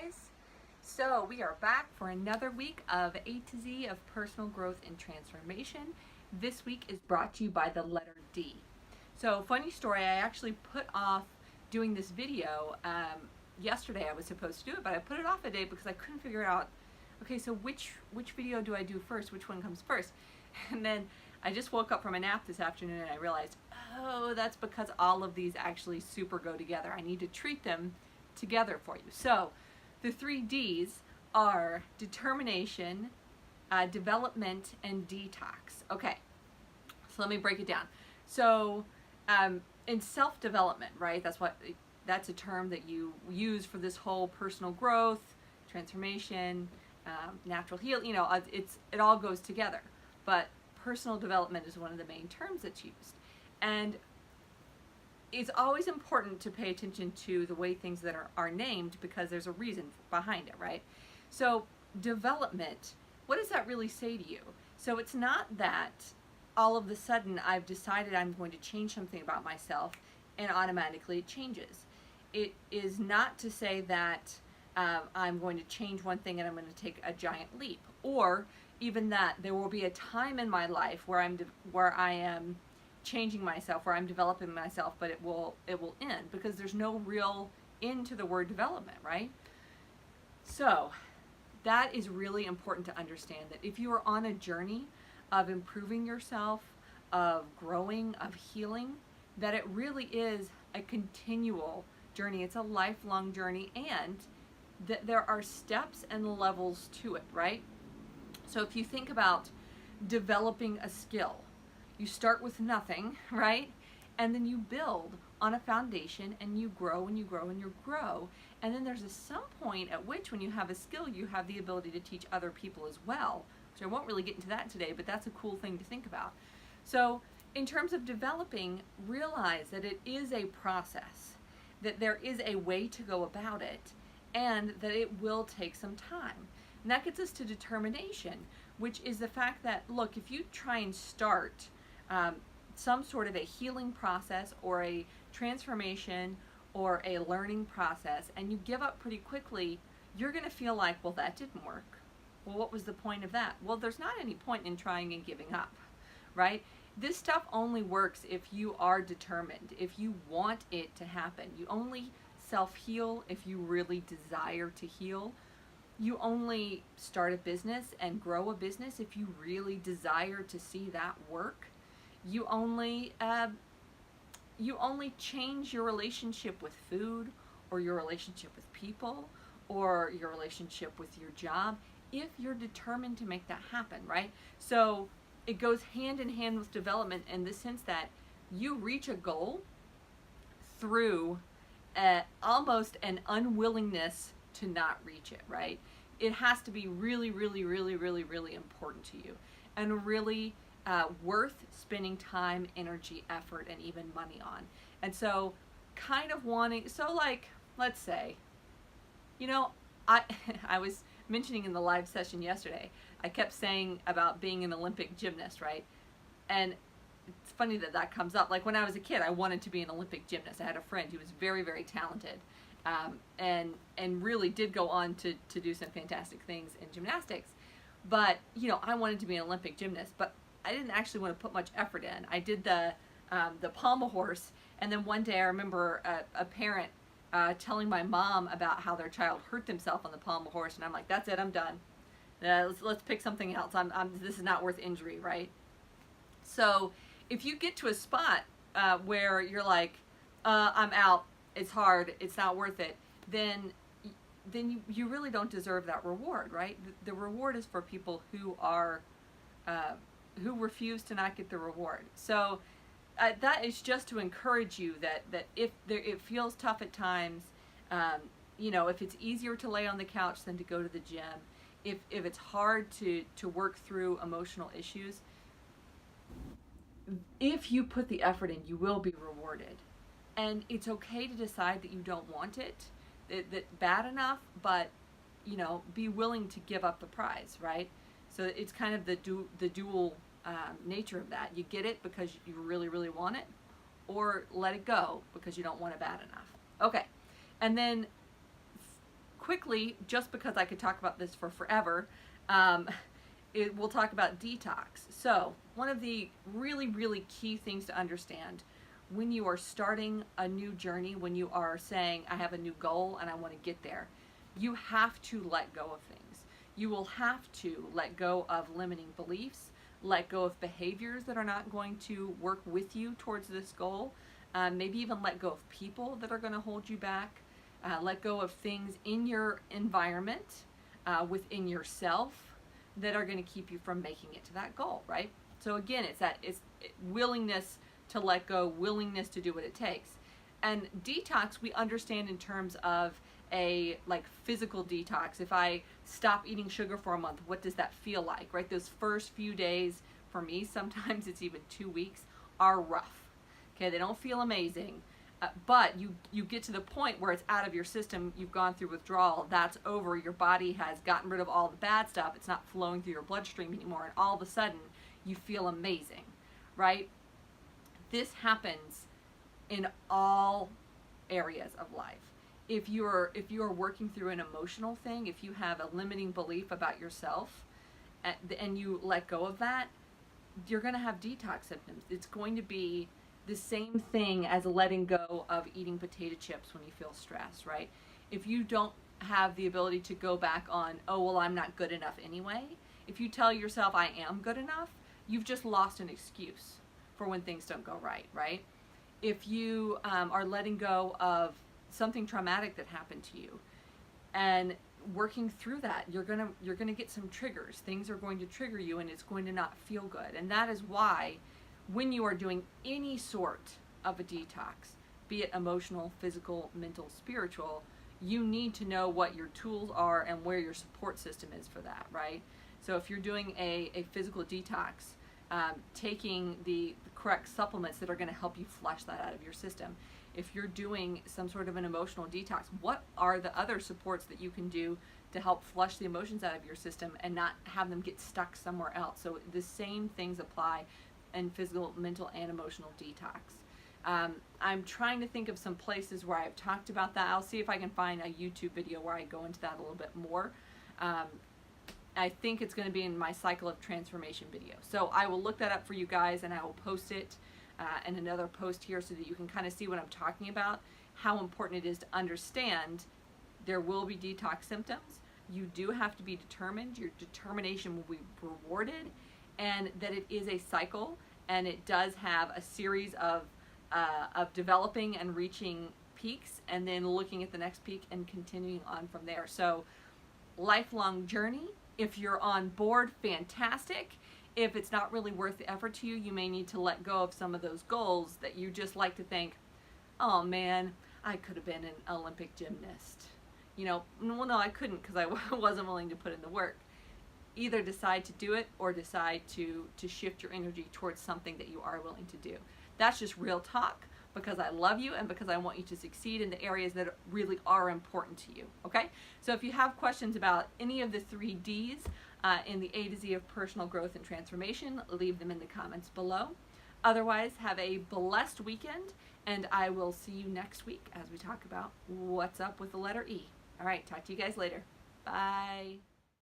guys. So we are back for another week of A to Z of personal growth and transformation. This week is brought to you by the letter D. So funny story, I actually put off doing this video. Yesterday I was supposed to do it, but I put it off a day because I couldn't figure out, okay, so which video do I do first? Which one comes first? And then I just woke up from a nap this afternoon and I realized, oh, that's because all of these actually super go together. I need to treat them together for you. So the 3 D's are determination, development, and detox. Okay, so let me break it down. So in self-development, right, that's a term that you use for this whole personal growth, transformation, natural healing, it all goes together. But personal development is one of the main terms that's used. And it's always important to pay attention to the way things that are named, because there's a reason behind it, right? So development, what does that really say to you? So it's not that all of a sudden I've decided I'm going to change something about myself and automatically it changes. It is not to say that I'm going to change one thing and I'm going to take a giant leap, or even that there will be a time in my life where I am changing myself, where I'm developing myself, but it will end, because there's no real end to the word development, right? So that is really important to understand, that if you are on a journey of improving yourself, of growing, of healing, that it really is a continual journey. It's a lifelong journey, and that there are steps and levels to it, right? So if you think about developing a skill, you start with nothing, right? And then you build on a foundation, and you grow and you grow and you grow. And then there's some point at which, when you have a skill, you have the ability to teach other people as well, which I won't really get into that today, but that's a cool thing to think about. So in terms of developing, realize that it is a process, that there is a way to go about it, and that it will take some time. And that gets us to determination, which is the fact that, look, if you try and start some sort of a healing process or a transformation or a learning process, and you give up pretty quickly, you're going to feel like, well, that didn't work. Well, what was the point of that? Well, there's not any point in trying and giving up, right? This stuff only works if you are determined, if you want it to happen. You only self-heal if you really desire to heal. You only start a business and grow a business if you really desire to see that work. You only change your relationship with food, or your relationship with people, or your relationship with your job, if you're determined to make that happen, right? So it goes hand in hand with development, in the sense that you reach a goal through almost an unwillingness to not reach it, right? It has to be really, really, really, really, really important to you, and really worth spending time, energy, effort, and even money on. And so kind of wanting, so like, let's say, I was mentioning in the live session yesterday, I kept saying about being an Olympic gymnast, right? And it's funny that that comes up. Like when I was a kid, I wanted to be an Olympic gymnast. I had a friend who was very, very talented, and really did go on to do some fantastic things in gymnastics. But, I wanted to be an Olympic gymnast, but I didn't actually want to put much effort in. I did the pommel horse, and then one day I remember a parent telling my mom about how their child hurt themselves on the pommel horse, and I'm like, that's it, I'm done. Let's pick something else. This is not worth injury, right? So if you get to a spot where you're like, I'm out, it's hard, it's not worth it, then you really don't deserve that reward, right? The reward is for people who are who refuse to not get the reward. So that is just to encourage you that if it feels tough at times, if it's easier to lay on the couch than to go to the gym, if it's hard to work through emotional issues, if you put the effort in, you will be rewarded. And it's okay to decide that you don't want it, that bad enough, but be willing to give up the prize, right? So it's kind of the dual nature of that. You get it because you really, really want it, or let it go because you don't want it bad enough. Okay, and then quickly, just because I could talk about this for forever, we'll talk about detox. So one of the really, really key things to understand when you are starting a new journey, when you are saying, I have a new goal and I want to get there, you have to let go of things. You will have to let go of limiting beliefs, let go of behaviors that are not going to work with you towards this goal, maybe even let go of people that are going to hold you back, let go of things in your environment, within yourself, that are going to keep you from making it to that goal, right? So again, it's willingness to let go, willingness to do what it takes. And detox, we understand in terms of a physical detox. If I stop eating sugar for a month, what does that feel like, right? Those first few days, for me, sometimes it's even 2 weeks, are rough. Okay, they don't feel amazing, but you get to the point where it's out of your system, you've gone through withdrawal, that's over, your body has gotten rid of all the bad stuff, it's not flowing through your bloodstream anymore, and all of a sudden, you feel amazing, right? This happens in all areas of life. If you're working through an emotional thing, if you have a limiting belief about yourself, and you let go of that, you're going to have detox symptoms. It's going to be the same thing as letting go of eating potato chips when you feel stressed, right? If you don't have the ability to go back on, oh, well, I'm not good enough anyway, if you tell yourself I am good enough, you've just lost an excuse for when things don't go right, right? If you are letting go of something traumatic that happened to you and working through that, you're gonna get some triggers. Things are going to trigger you and it's going to not feel good. And that is why when you are doing any sort of a detox, be it emotional, physical, mental, spiritual, you need to know what your tools are and where your support system is for that, right? So if you're doing a physical detox, taking the correct supplements that are going to help you flush that out of your system. If you're doing some sort of an emotional detox, what are the other supports that you can do to help flush the emotions out of your system and not have them get stuck somewhere else? So the same things apply in physical, mental, and emotional detox. I'm trying to think of some places where I've talked about that. I'll see if I can find a YouTube video where I go into that a little bit more. I think it's going to be in my cycle of transformation video. So I will look that up for you guys and I will post it in another post here so that you can kind of see what I'm talking about, how important it is to understand there will be detox symptoms. You do have to be determined. Your determination will be rewarded, and that it is a cycle and it does have a series of developing and reaching peaks and then looking at the next peak and continuing on from there. So lifelong journey. If you're on board, fantastic. If it's not really worth the effort to you, you may need to let go of some of those goals that you just like to think, oh man, I could have been an Olympic gymnast. You know, well, no, I couldn't because I wasn't willing to put in the work. Either decide to do it or decide to shift your energy towards something that you are willing to do. That's just real talk, because I love you and because I want you to succeed in the areas that really are important to you, okay? So if you have questions about any of the 3 Ds in the A to Z of personal growth and transformation, leave them in the comments below. Otherwise, have a blessed weekend, and I will see you next week as we talk about what's up with the letter E. All right, talk to you guys later. Bye.